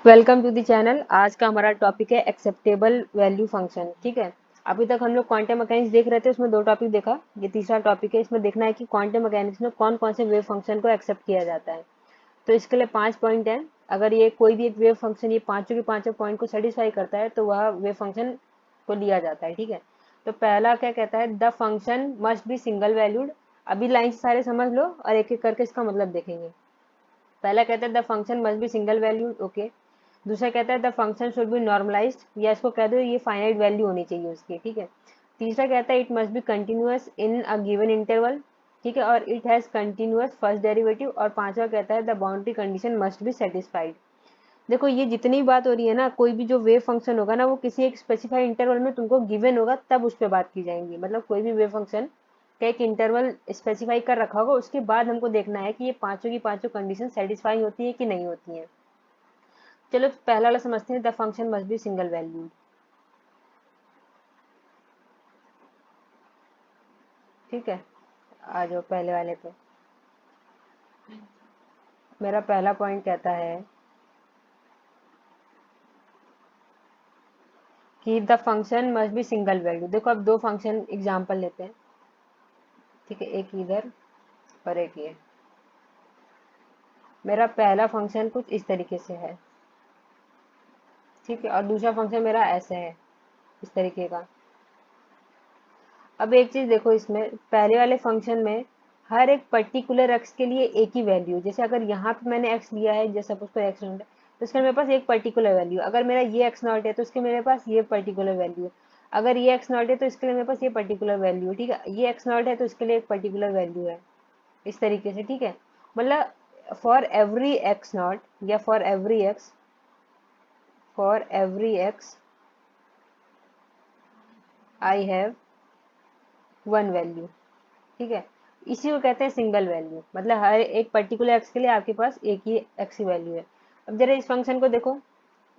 Welcome to the channel. आज का हमारा टॉपिक है एक्सेप्टेबल वैल्यू फंक्शन। ठीक है, अभी तक हम लोग क्वांटम मैकेनिक्स देख रहे थे, उसमें 2 टॉपिक देखा, ये तीसरा टॉपिक है। इसमें देखना है कि क्वांटम मैकेनिक्स में कौन कौन से वेव फंक्शन को एक्सेप्ट किया जाता है। तो इसके लिए 5 पॉइंट हैं। अगर ये कोई भी एक वेव फंक्शन ये पांचों के पांचों पॉइंट को सेटिस्फाई करता है तो वह वेव फंक्शन को लिया जाता है। ठीक है, तो पहला क्या कहता है, the function must be single valued. अभी लाइन से सारे समझ लो और एक एक करके इसका मतलब देखेंगे। पहला कहता है the function must be single valued, okay. दूसरा कहता है the function should be normalised, या इसको कह दो ये फाइनाइट वैल्यू होनी चाहिए उसकी। ठीक है, तीसरा कहता है it must be continuous in a given interval. ठीक है, और it has continuous first derivative. और पांचवा कहता है the boundary condition must be satisfied. देखो ये जितनी बात हो रही है ना, कोई भी जो वेव फंक्शन होगा ना वो किसी एक स्पेसिफाइड इंटरवल में तुमको गिवन होगा, तब उस पर बात की जाएंगी। मतलब कोई भी वेव फंक्शन का एक इंटरवल स्पेसिफाई कर रखा होगा, उसके बाद हमको देखना है कि ये पांचों की पांचों कंडीशन सेटिस्फाई होती है कि नहीं होती है। चलो पहला वाला समझते हैं, the function must be single valued. ठीक है, आ जाओ पहले वाले पे। मेरा पहला पॉइंट कहता है कि the function must be single value. देखो अब 2 फंक्शन एग्जांपल लेते हैं। ठीक है, एक इधर और एक ये। मेरा पहला फंक्शन कुछ इस तरीके से है, ठीक है, और दूसरा फंक्शन मेरा ऐसे है, इस तरीके का। अब एक चीज देखो, इसमें पहले वाले फंक्शन में हर एक पर्टिकुलर एक्स के लिए एक ही वैल्यू। जैसे अगर यहाँ पे मैंने एक्स लिया है, जैसे सपोज को एक्स नॉट है, तो इसका मेरे पास एक पर्टिकुलर वैल्यू। अगर मेरा ये एक्स नॉट है तो इसके मेरे पास ये पर्टिकुलर वैल्यू है। अगर ये एक्स नॉट है तो इसके लिए मेरे पास ये पर्टिकुलर वैल्यू है। ठीक है, ये एक्स नॉट है तो इसके लिए एक पर्टिकुलर वैल्यू है, इस तरीके से। ठीक है, मतलब फॉर एवरी एक्स नॉट या for every x I have one value. ठीक है, इसी को कहते हैं सिंगल वैल्यू। मतलब हर एक पर्टिकुलर एक्स के लिए आपके पास एक ही एक्स की वैल्यू है। अब जरा इस फंक्शन को देखो,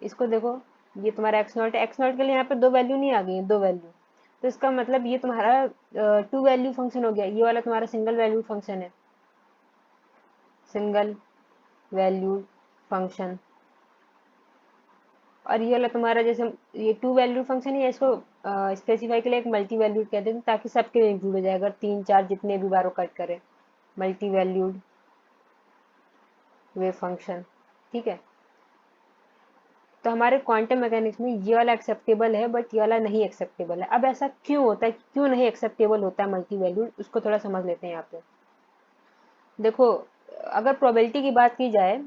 इसको देखो, ये तुम्हारा एक्स नॉट है। एक्स नॉट के लिए यहाँ पे 2 वैल्यू नहीं आ गई है, 2 वैल्यू। तो इसका मतलब ये तुम्हारा 2 वैल्यू फंक्शन हो गया। ये वाला तुम्हारा सिंगल वैल्यू फंक्शन है, सिंगल वैल्यू फंक्शन। और ये वाला तुम्हारा जैसे ये 2 वैल्यू फंक्शन है, इसको स्पेसिफाई के लिए एक मल्टी वैल्यूड कहते हैं, ताकि सबके लिए इंक्लूड हो जाए। अगर 3 4 जितने भी बार वो कट करे, मल्टी वैल्यूड वेव फंक्शन। ठीक है, तो हमारे क्वांटम मैकेनिक्स में ये वाला एक्सेप्टेबल है, बट ये वाला नहीं एक्सेप्टेबल है। अब ऐसा क्यों होता है, क्यों नहीं एक्सेप्टेबल होता है मल्टी वैल्यूड, उसको थोड़ा समझ लेते हैं यहाँ पे। देखो अगर प्रोबेबिलिटी की बात की जाए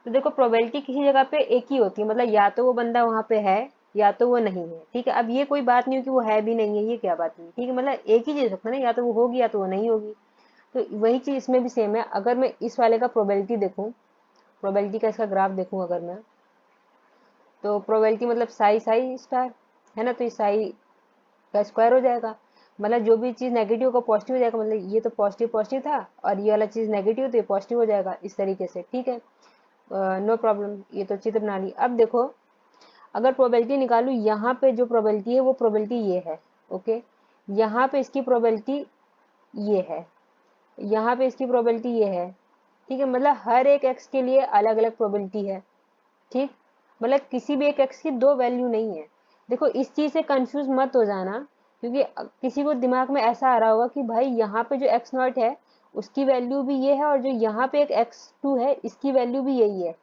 तो देखो प्रोबेबिलिटी किसी जगह पे एक ही होती है। मतलब या तो वो बंदा वहां पे है या तो वो नहीं है। ठीक है, अब ये कोई बात नहीं हो कि वो है भी नहीं है, ये क्या बात नहीं। ठीक है, मतलब एक ही चीज हो सकता है ना, या तो वो होगी या तो वो नहीं होगी। तो वही चीज इसमें भी सेम है। अगर मैं इस वाले का प्रोबेबिलिटी देखूं, प्रोबेबिलिटी का इसका ग्राफ देखूं अगर मैं, तो प्रोबेबिलिटी मतलब साई साई स्टार है ना, तो ये साई का स्क्वायर हो जाएगा। मतलब जो भी चीज नेगेटिव का पॉजिटिव हो जाएगा। मतलब ये तो पॉजिटिव पॉजिटिव था और ये वाला चीज नेगेटिव तो ये पॉजिटिव हो जाएगा, इस तरीके से। ठीक है, नो प्रॉब्लम, ये तो चित्र बना ली। अब देखो अगर प्रोबेबिलिटी निकालू, यहाँ पे जो प्रोबेबिलिटी है वो प्रोबेबिलिटी ये है, ओके। यहाँ पे इसकी प्रोबेबिलिटी ये है, यहाँ पे इसकी प्रोबेबिलिटी ये है। ठीक है, मतलब हर एक एक्स के लिए अलग अलग प्रोबेबिलिटी है। ठीक, मतलब किसी भी एक एक्स की 2 वैल्यू नहीं है। देखो इस चीज से कंफ्यूज मत हो जाना, क्योंकि किसी को दिमाग में ऐसा आ रहा होगा कि भाई यहाँ पे जो एक्स नॉट है उसकी वैल्यू भी ये है, और जो यहाँ पे एक एक्स टू है इसकी वैल्यू भी यही है।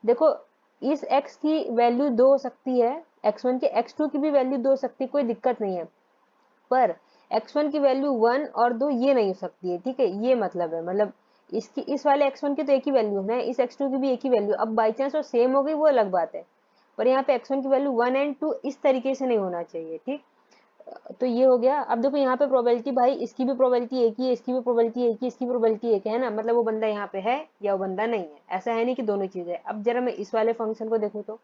देखो इस एक्स की वैल्यू 2 हो सकती है, एक्स वन की, एक्स टू की भी वैल्यू 2 हो सकती है, कोई दिक्कत नहीं है। पर x1 की वैल्यू 1 और 2 ये नहीं हो सकती है। ठीक है, ये मतलब है, मतलब इसकी इस वाले x1 की तो एक ही वैल्यू है, इस x2 की भी एक ही वैल्यू। अब बाई चांस वो सेम हो गई वो अलग बात है, पर यहाँ पे x1 की वैल्यू 1 एंड 2 इस तरीके से नहीं होना चाहिए। ठीक, तो ये हो गया। अब देखो यहाँ पे प्रोबेबिलिटी, भाई इसकी भी प्रोबेबिलिटी एक ही है, इसकी भी प्रोबेबिलिटी एक ही, इसकी प्रोबेबिलिटी एक है ना, मतलब वो बंदा यहाँ पे है या वो बंदा नहीं है। ऐसा है नहीं कि दोनों चीज है। अब जरा मैं इस वाले फंक्शन को देखूँ तो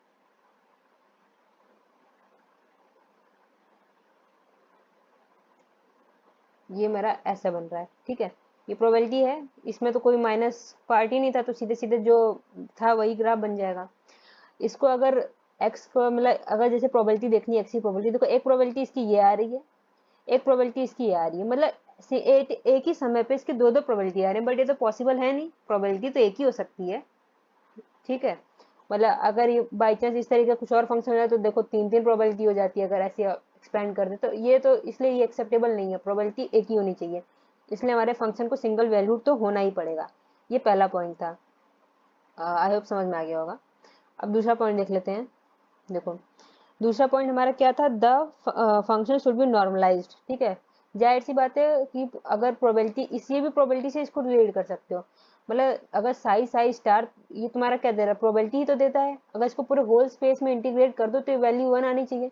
ये मेरा ऐसा बन रहा है। ठीक है, ये प्रोबेबिलिटी है, इसमें तो कोई माइनस पार्ट ही नहीं था, तो सीधे सीधे जो था वही ग्राफ बन जाएगा। इसको अगर एक्स को मतलब अगर जैसे प्रोबेबिलिटी देखनी है, एक्स की प्रोबेबिलिटी देखो, एक प्रोबेबिलिटी इसकी ये आ रही है, एक प्रोबेबिलिटी इसकी ये आ रही है। मतलब एक ही समय पे इसकी 2 2 प्रोबेबिलिटी आ रही है, बट ये तो पॉसिबल है नहीं, प्रोबेबिलिटी तो एक ही हो सकती है। ठीक है, मतलब अगर ये बाई चांस इस तरीके का कुछ और फंक्शन हो जाए तो देखो 3 प्रोबेबिलिटी हो जाती है, अगर ऐसे एक्सपेंड कर दे तो ये, तो इसलिए ये एक्सेप्टेबल नहीं है, प्रोबेबिलिटी एक ही होनी चाहिए, इसलिए हमारे फंक्शन को सिंगल वैल्यू तो होना ही पड़ेगा। ये पहला पॉइंट था, आई होप समझ में आ गया होगा। अब दूसरा पॉइंट देख लेते हैं। देखो दूसरा पॉइंट हमारा क्या था, the function should be normalised. ठीक है, जाहिर सी बात है कि अगर प्रोबेबिलिटी, इसी भी प्रोबेबिलिटी से इसको रिलेट कर सकते हो, मतलब अगर साई साई स्टार ये तुम्हारा क्या दे रहा है, प्रोबेबिलिटी ही तो देता है, अगर इसको पूरे होल स्पेस में इंटीग्रेट कर दो तो वैल्यू 1 आनी चाहिए,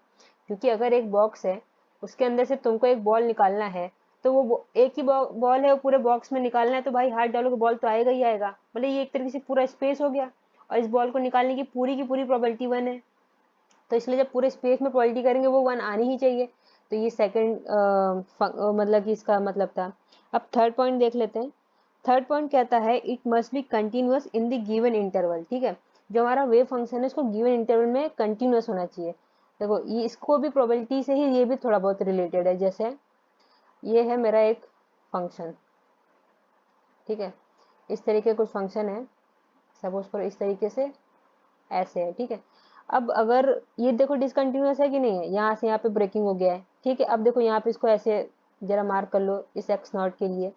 क्योंकि अगर एक बॉक्स है उसके अंदर से तुमको एक बॉल निकालना है, तो वो एक ही बॉल है, वो पूरे बॉक्स में निकालना है, तो भाई हाथ डालोगे बॉल तो आएगा ही आएगा, मतलब ये एक तरीके से पूरा स्पेस हो गया, और इस बॉल को निकालने की पूरी प्रोबेबिलिटी 1 है, तो इसलिए जब पूरे स्पेस में प्रोबेबिलिटी करेंगे वो 1 आनी ही चाहिए, तो ये सेकंड मतलब कि इसका मतलब था। अब थर्ड पॉइंट देख लेते हैं। थर्ड पॉइंट कहता है it must be continuous in the given interval. ठीक है, जो हमारा वेव फंक्शन है उसको गिवन इंटरवल में कंटिन्यूअस होना चाहिए। देखो ये इसको भी प्रोबेबिलिटी से ही ये भी थोड़ा बहुत रिलेटेड है, जैसे ये है मेरा एक फंक्शन, ठीक है, इस तरीके कुछ फंक्शन है, सपोज करो इस तरीके से ऐसे है। ठीक है, अब अगर ये देखो डिसकंटिन्यूअस है कि नहीं है, यहाँ से यहाँ पे ब्रेकिंग हो गया है। ठीक है, अब देखो यहाँ पे इसको ऐसे जरा मार्क कर लो इस एक्स नॉट के लिए।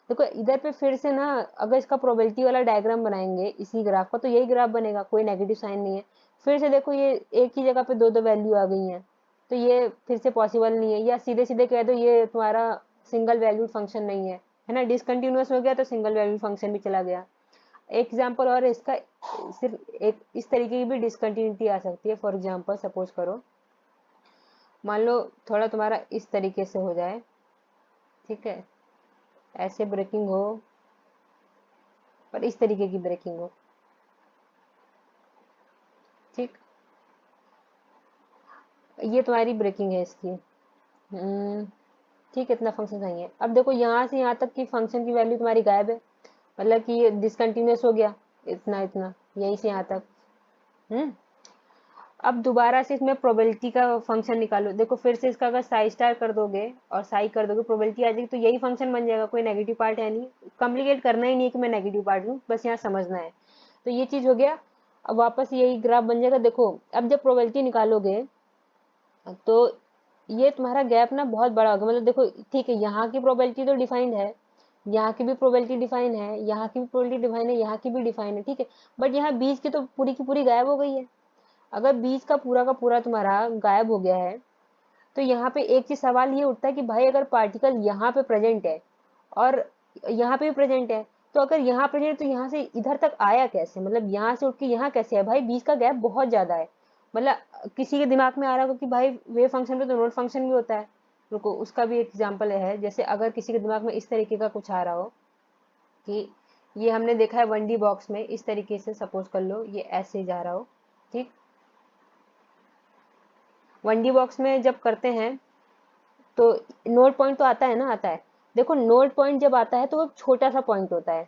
देखो इधर पे फिर से ना, अगर इसका प्रोबेबिलिटी वाला डायग्राम बनाएंगे इसी ग्राफ का, तो यही ग्राफ बनेगा, कोई नेगेटिव साइन नहीं है। फिर से देखो ये एक ही जगह पे दो दो वैल्यू आ गई हैं, तो ये फिर से पॉसिबल नहीं है, या सीधे सीधे कह दो ये तुम्हारा सिंगल वैल्यूड फंक्शन नहीं है ना, डिसकंटिन्यूअस हो गया तो सिंगल वैल्यूड फंक्शन भी चला गया। एग्जाम्पल और इसका, सिर्फ एक इस तरीके की भी डिसकंटिन्यूटी आ सकती है। फॉर एग्जाम्पल सपोज करो, मान लो थोड़ा तुम्हारा इस तरीके से हो जाए, ठीक है, ऐसे ब्रेकिंग हो और इस तरीके की ब्रेकिंग हो, ठीक, ये तुम्हारी ब्रेकिंग है इसकी। ठीक है, इतना फंक्शन सही है। अब देखो यहाँ से यहाँ तक की फंक्शन की वैल्यू तुम्हारी गायब है, मतलब कि ये डिसकंटिन्यूअस हो गया, इतना इतना यहीं से यहाँ तक। हम्म अब दोबारा से इसमें प्रोबेबिलिटी का फंक्शन निकालो, देखो फिर से इसका अगर साई स्टार कर दोगे और साई कर दोगे, प्रोबेबिलिटी आ जाएगी, तो यही फंक्शन बन जाएगा, कोई नेगेटिव पार्ट है नहीं, कॉम्प्लिकेट करना ही नहीं है कि मैं नेगेटिव पार्ट लूँ, बस यहाँ समझना है। तो ये चीज हो गया। अब वापस यही ग्राफ बन जाएगा। देखो अब जब प्रोबेबिलिटी निकालोगे तो ये तुम्हारा गैप ना बहुत बड़ा होगा, मतलब देखो ठीक है, यहाँ की प्रोबेबिलिटी तो डिफाइंड है, यहाँ की भी प्रोबेबिलिटी डिफाइन है, यहाँ की भी प्रोबेबिलिटी डिफाइन है, यहाँ की भी डिफाइन है, ठीक है, बट यहाँ बीच की तो पूरी की पूरी गायब हो गई है। अगर बीच का पूरा तुम्हारा गायब हो गया है, तो यहाँ पे एक चीज सवाल ये उठता है कि भाई अगर पार्टिकल यहाँ पे प्रेजेंट है और यहाँ पे भी प्रेजेंट है, तो अगर यहाँ प्रेजेंट तो यहाँ से इधर तक आया कैसे, मतलब यहाँ से उठ के यहाँ कैसे है, भाई बीच का गैप बहुत ज्यादा है। मतलब किसी के दिमाग में आ रहा होगा कि भाई वेव फंक्शन पे तो नोट फंक्शन भी होता है। रुको उसका भी एक एग्जाम्पल है, जैसे अगर किसी के दिमाग में इस तरीके का कुछ आ रहा हो कि ये हमने देखा है 1D बॉक्स में, इस तरीके से सपोज कर लो ये ऐसे जा रहा हो, ठीक, 1D बॉक्स में जब करते हैं तो नोड पॉइंट तो आता है ना, आता है। देखो नोड पॉइंट जब आता है तो वो छोटा सा पॉइंट होता है,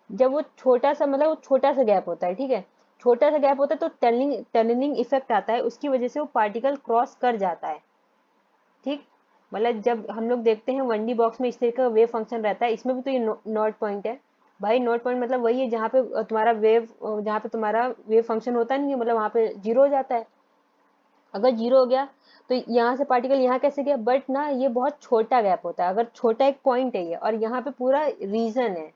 जब वो छोटा सा, मतलब वो छोटा सा गैप होता है, ठीक है, छोटा सा गैप होता है तो टनलिंग इफेक्ट आता है, उसकी वजह से वो पार्टिकल क्रॉस कर जाता है, ठीक। मतलब जब हम लोग देखते हैं 1D बॉक्स में इस तरह का वेव फंक्शन रहता है, इसमें भी तो ये नोड पॉइंट है। भाई नोड पॉइंट मतलब वही है जहाँ पे तुम्हारा वेव, जहाँ पे तुम्हारा वेव फंक्शन होता नहीं है, मतलब वहाँ पे जीरो हो जाता है। अगर जीरो हो गया तो यहाँ से पार्टिकल यहाँ कैसे गया, बट ना ये बहुत छोटा गैप होता है, अगर छोटा एक पॉइंट है ये और यहाँ पे पूरा रीजन है,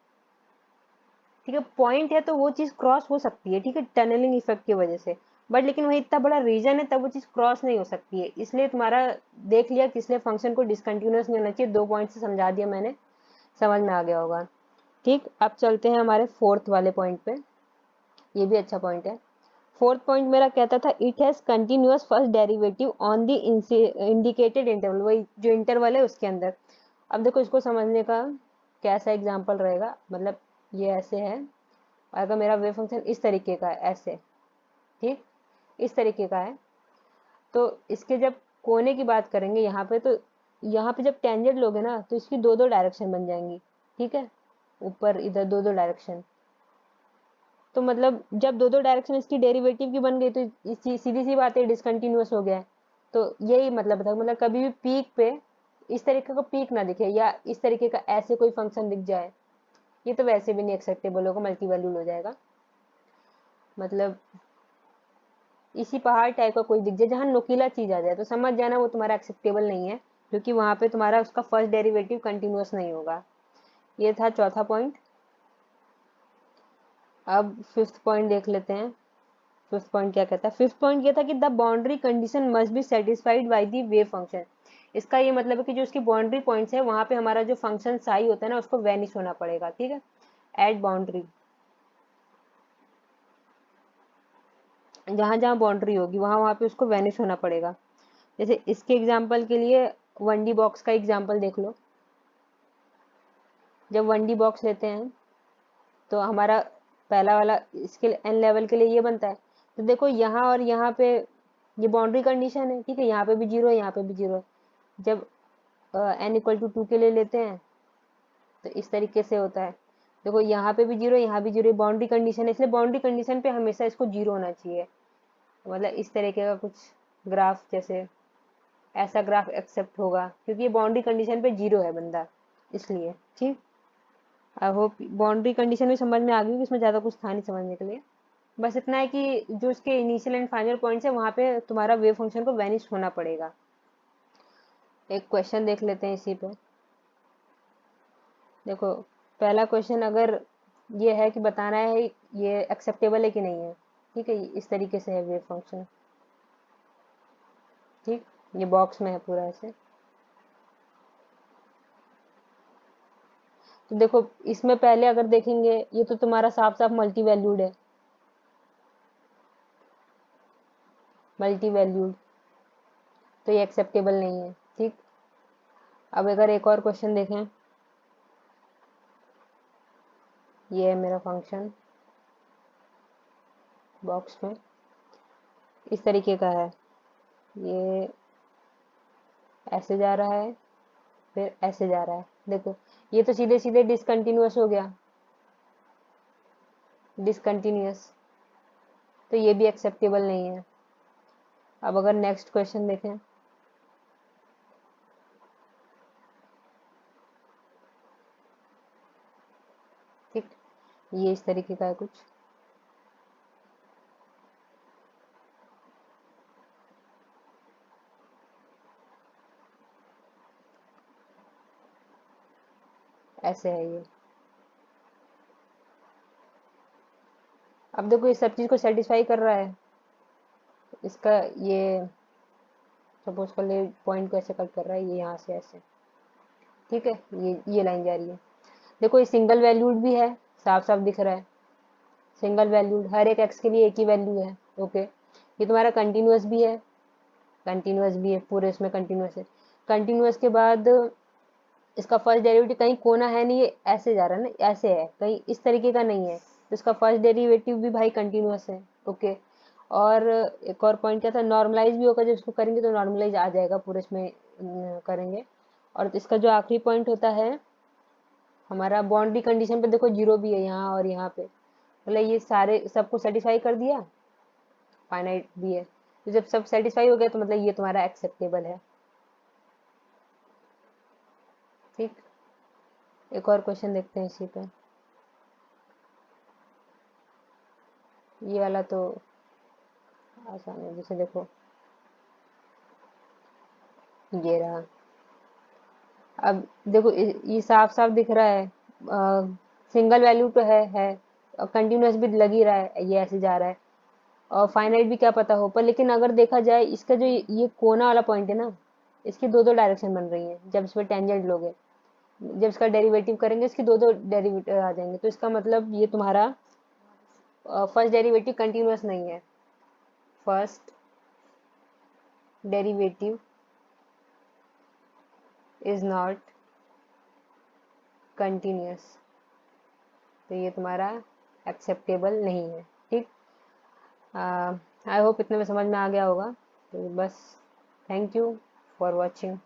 ठीक है, पॉइंट है तो वो चीज क्रॉस हो सकती है, ठीक है, टनलिंग इफेक्ट की वजह से, बट लेकिन वही इतना बड़ा रीजन है तब वो चीज क्रॉस नहीं हो सकती है, इसलिए तुम्हारा देख लिया कि इसलिए फंक्शन को डिसकंटिन्यूअस नहीं होना चाहिए। 2 पॉइंट से समझा दिया मैंने, समझ में आ गया होगा। ठीक, अब चलते हैं हमारे फोर्थ वाले पॉइंट पे, ये भी अच्छा पॉइंट है। फोर्थ पॉइंट मेरा कहता था it has continuous first derivative on the indicated interval, वही जो इंटरवल है उसके अंदर। अब देखो इसको समझने का कैसा एग्जांपल रहेगा, मतलब ये ऐसे है, अगर मेरा वेव फंक्शन इस तरीके का है ऐसे, ठीक, इस तरीके का है, तो इसके जब कोने की बात करेंगे यहाँ पे, तो यहाँ पे जब टेंजेंट लोगे ना तो इसकी दो दो डायरेक्शन बन जाएंगी, ठीक है, ऊपर इधर दो दो डायरेक्शन, तो मतलब जब दो दो डायरेक्शन इसकी डेरिवेटिव की बन गई तो सीधी सी बात है डिसकंटिन्यूअस हो गया है। तो यही मतलब था, मतलब कभी भी पीक पे इस तरीके का पीक ना दिखे या इस तरीके का ऐसे कोई फंक्शन दिख जाए, ये तो वैसे भी नहीं एक्सेप्टेबल होगा, मल्टी वैल्यूड हो जाएगा। मतलब इसी पहाड़ टाइप का कोई दिख जाए जहाँ नुकीला चीज आ जाए तो समझ जाना वो तुम्हारा एक्सेप्टेबल नहीं है, क्योंकि वहां पे तुम्हारा उसका फर्स्ट डेरिवेटिव कंटिन्यूअस नहीं होगा। ये था चौथा पॉइंट। अब फिफ्थ पॉइंट देख लेते हैं। फिफ्थ पॉइंट क्या कहता है? फिफ्थ पॉइंट ये था कि the boundary condition must be satisfied by the wave function. इसका ये मतलब है कि जो उसकी बाउंड्री पॉइंट्स है वहां पे हमारा जो फंक्शन साई होता है ना उसको वैनिश होना पड़ेगा। ठीक है, एट बाउंड्री, जहां जहां बाउंड्री होगी वहां वहां पे उसको वैनिश होना पड़ेगा। जैसे इसके एग्जाम्पल के लिए 1D बॉक्स का एग्जाम्पल देख लो। जब 1D बॉक्स लेते हैं तो हमारा पहला वाला इसके एन लेवल के लिए ये बनता है। तो देखो यहाँ और यहाँ पे ये बाउंड्री कंडीशन है। ठीक है, यहाँ पे भी जीरो है, यहाँ पे भी जीरो है। जब n = 2 के लिए लेते हैं तो इस तरीके से होता है। देखो यहाँ पे भी जीरो, यहाँ भी जीरो, बाउंड्री कंडीशन है, इसलिए बाउंड्री कंडीशन पे हमेशा इसको जीरो होना चाहिए। मतलब इस तरीके का कुछ ग्राफ, जैसे ऐसा ग्राफ एक्सेप्ट होगा क्योंकि ये बाउंड्री कंडीशन पे जीरो है बंदा, इसलिए। ठीक, आई होप बाउंड्री कंडीशन भी समझ में आ गई, इसमें ज़्यादा कुछ था नहीं समझने के लिए। बस इतना है कि जो इसके इनिशियल एंड फाइनल पॉइंट्स है वहाँ पे तुम्हारा वेव फंक्शन को वैनिश होना पड़ेगा। एक क्वेश्चन देख लेते हैं इसी पे। देखो पहला क्वेश्चन अगर ये है कि बताना है ये एक्सेप्टेबल है कि नहीं है। ठीक है, इस तरीके से है वेव फंक्शन। ठीक, ये बॉक्स में है पूरा ऐसे। तो देखो इसमें पहले अगर देखेंगे ये तो तुम्हारा साफ साफ मल्टी वैल्यूड है, मल्टी वैल्यूड, तो ये एक्सेप्टेबल नहीं है। ठीक, अब अगर एक और क्वेश्चन देखें, ये है मेरा फंक्शन बॉक्स में, इस तरीके का है। ये ऐसे जा रहा है, फिर ऐसे जा रहा है। देखो ये तो सीधे सीधे डिसकंटिन्यूअस हो गया, डिसकंटिन्यूअस, तो ये भी एक्सेप्टेबल नहीं है। अब अगर नेक्स्ट क्वेश्चन देखें, ठीक, ये इस तरीके का है कुछ। ऐसे है ये। अब देखो ये सब चीज को सेटिस्फाई कर रहा है। इसका ये सपोज कर ले पॉइंट को ऐसे कट कर रहा है, ये यहाँ से ऐसे। ठीक है, ये लाइन जा रही है। देखो ये सिंगल वैल्यूड भी है, साफ साफ दिख रहा है। सिंगल वैल्यूड, हर एक एक्स के लिए एक ही वैल्यू है। ओके, ये तुम्हारा कंटिन्यूअस भी है, कंटिन्यूअस भी है, पूरे इसमें कंटिन्यूअस है। कंटिन्यूअस के बाद इसका फर्स्ट डेरिवेटिव कहीं कोना है नहीं, ये ऐसे जा रहा है ना, ऐसे है, कहीं इस तरीके का नहीं है, तो इसका फर्स्ट डेरिवेटिव भी भाई कंटिन्यूअस है। ओके, और एक और पॉइंट क्या था, नॉर्मलाइज भी होगा, जब इसको करेंगे तो नॉर्मलाइज आ जाएगा पूरे इसमें करेंगे। और इसका जो आखिरी पॉइंट होता है हमारा बाउंड्री कंडीशन पे, देखो जीरो भी है यहाँ और यहाँ पे, मतलब ये सारे सबको सेटिस्फाई कर दिया, फाइनाइट भी है। तो जब सब सेटिस्फाई हो गया तो मतलब ये तुम्हारा एक्सेप्टेबल है। ठीक, एक और क्वेश्चन देखते हैं इसी पे। ये वाला तो आसान है, जैसे देखो ये रहा। अब देखो ये साफ साफ दिख रहा है, सिंगल वैल्यू तो है, और कंटिन्यूअस भी लग ही रहा है, ये ऐसे जा रहा है। और फाइनाइट भी क्या पता हो, पर लेकिन अगर देखा जाए इसका जो ये कोना वाला पॉइंट है ना, इसकी दो दो डायरेक्शन बन रही है जब इसमें टेंजेंट लोगे। जब इसका डेरिवेटिव करेंगे इसकी दो दो डेरिवेटिव आ जाएंगे, तो इसका मतलब ये तुम्हारा फर्स्ट डेरिवेटिव कंटिन्यूअस नहीं है। First derivative is not continuous, तो ये तुम्हारा एक्सेप्टेबल नहीं है। ठीक, आई होप इतने में समझ में आ गया होगा। तो बस, थैंक यू फॉर वॉचिंग।